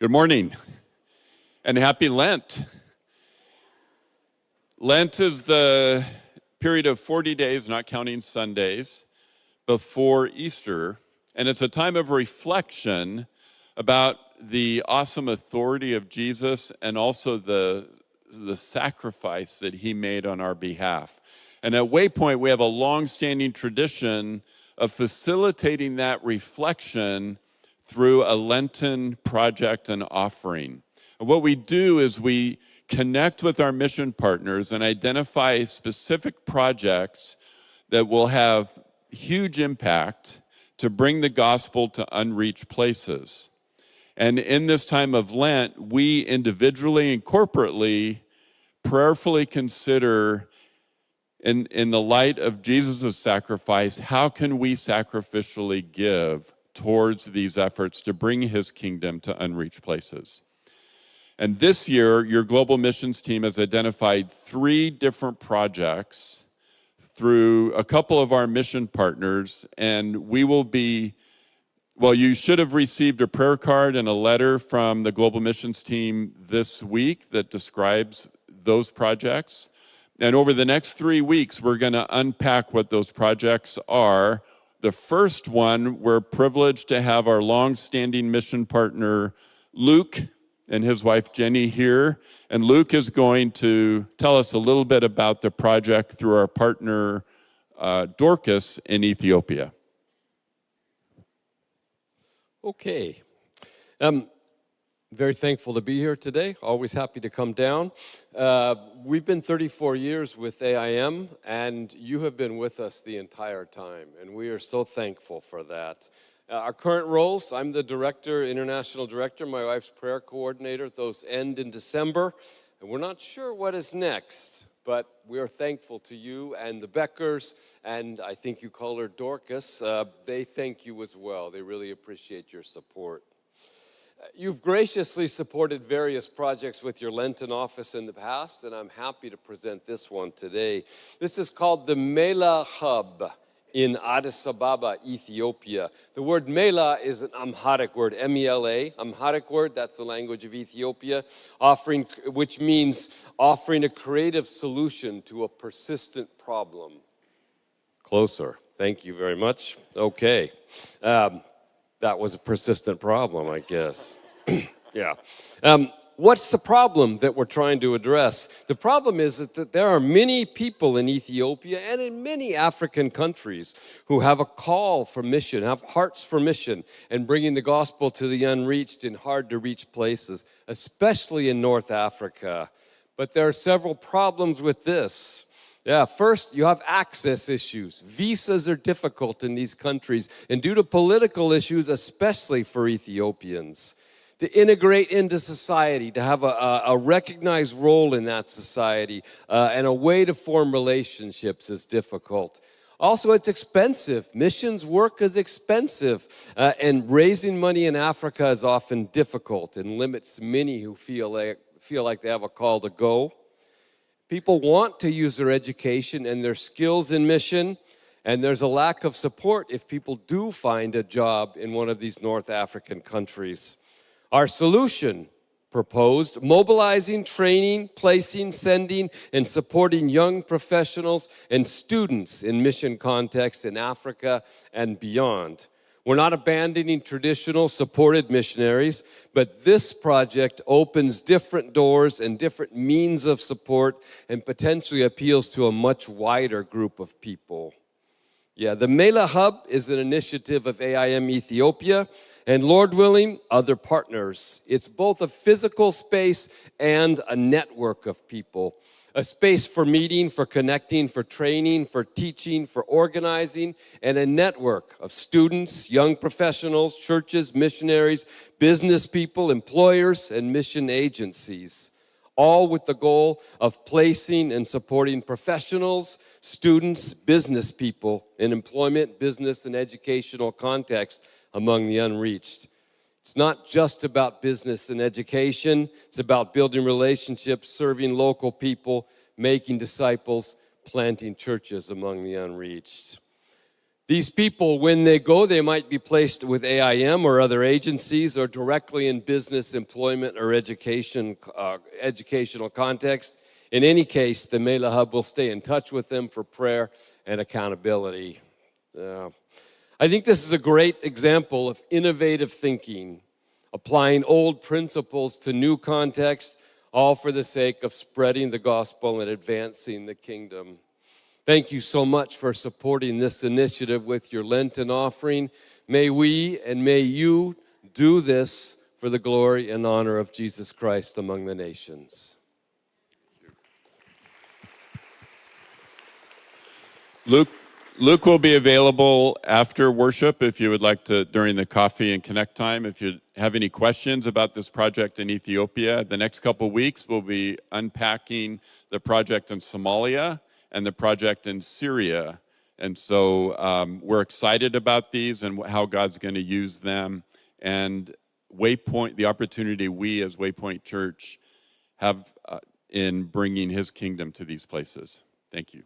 Good morning and happy Lent. Lent is the period of 40 days, not counting Sundays, before Easter, and it's a time of reflection about the awesome authority of Jesus and also the sacrifice that he made on our behalf. And at Waypoint, we have a long-standing tradition of facilitating that reflection through a Lenten project and offering. And what we do is we connect with our mission partners and identify specific projects that will have huge impact to bring the gospel to unreached places. And in this time of Lent, we individually and corporately prayerfully consider, in the light of Jesus' sacrifice, how can we sacrificially give towards these efforts to bring his kingdom to unreached places? And this year, your global missions team has identified 3 different projects through a couple of our mission partners, and we will be, well, you should have received a prayer card and a letter from the global missions team this week that describes those projects. And over the next 3 weeks, we're going to unpack what those projects are. The first one, we're privileged to have our long-standing mission partner, Luke, and his wife, Jenny, here. And Luke is going to tell us a little bit about the project through our partner, Dorcas, in Ethiopia. Okay. Very thankful to be here today. Always happy to come down. We've been 34 years with AIM, and you have been with us the entire time, and we are so thankful for that. Our current roles, I'm the director, international director, my wife's prayer coordinator. Those end in December, and we're not sure what is next, but we are thankful to you and the Beckers, and I think you call her Dorcas. They thank you as well. They really appreciate your support. You've graciously supported various projects with your Lenten office in the past, and I'm happy to present this one today. This is called the Mela Hub in Addis Ababa, Ethiopia. The word Mela is an Amharic word, M-E-L-A, Amharic word, that's the language of Ethiopia, which means offering a creative solution to a persistent problem. Closer. Thank you very much. Okay. That was a persistent problem, I guess. Yeah. What's the problem that we're trying to address? The problem is that there are many people in Ethiopia and in many African countries who have a call for mission, have hearts for mission, and bringing the gospel to the unreached in hard-to-reach places, especially in North Africa. But there are several problems with this. Yeah, first, you have access issues. Visas are difficult in these countries, and due to political issues, especially for Ethiopians. To integrate into society, to have a recognized role in that society, and a way to form relationships is difficult. Also, it's expensive. Missions work is expensive, and raising money in Africa is often difficult and limits many who feel like they have a call to go. People want to use their education and their skills in mission, and there's a lack of support if people do find a job in one of these North African countries. Our solution proposed, mobilizing, training, placing, sending, and supporting young professionals and students in mission contexts in Africa and beyond. We're not abandoning traditional supported missionaries, but this project opens different doors and different means of support and potentially appeals to a much wider group of people. Yeah, the Mela Hub is an initiative of AIM Ethiopia and, Lord willing, other partners. It's both a physical space and a network of people. A space for meeting, for connecting, for training, for teaching, for organizing, and a network of students, young professionals, churches, missionaries, business people, employers, and mission agencies, all with the goal of placing and supporting professionals, students, business people in employment, business, and educational context among the unreached. It's not just about business and education. It's about building relationships, serving local people, making disciples, planting churches among the unreached. These people, when they go, they might be placed with AIM or other agencies or directly in business, employment, or educational context. In any case, the Mela Hub will stay in touch with them for prayer and accountability. I think this is a great example of innovative thinking, applying old principles to new contexts, all for the sake of spreading the gospel and advancing the kingdom. Thank you so much for supporting this initiative with your Lenten offering. May we and may you do this for the glory and honor of Jesus Christ among the nations. Luke will be available after worship if you would like to, during the coffee and connect time. If you have any questions about this project in Ethiopia, the next couple weeks we'll be unpacking the project in Somalia and the project in Syria. And so we're excited about these and how God's going to use them. And Waypoint, the opportunity we as Waypoint Church have in bringing his kingdom to these places. Thank you.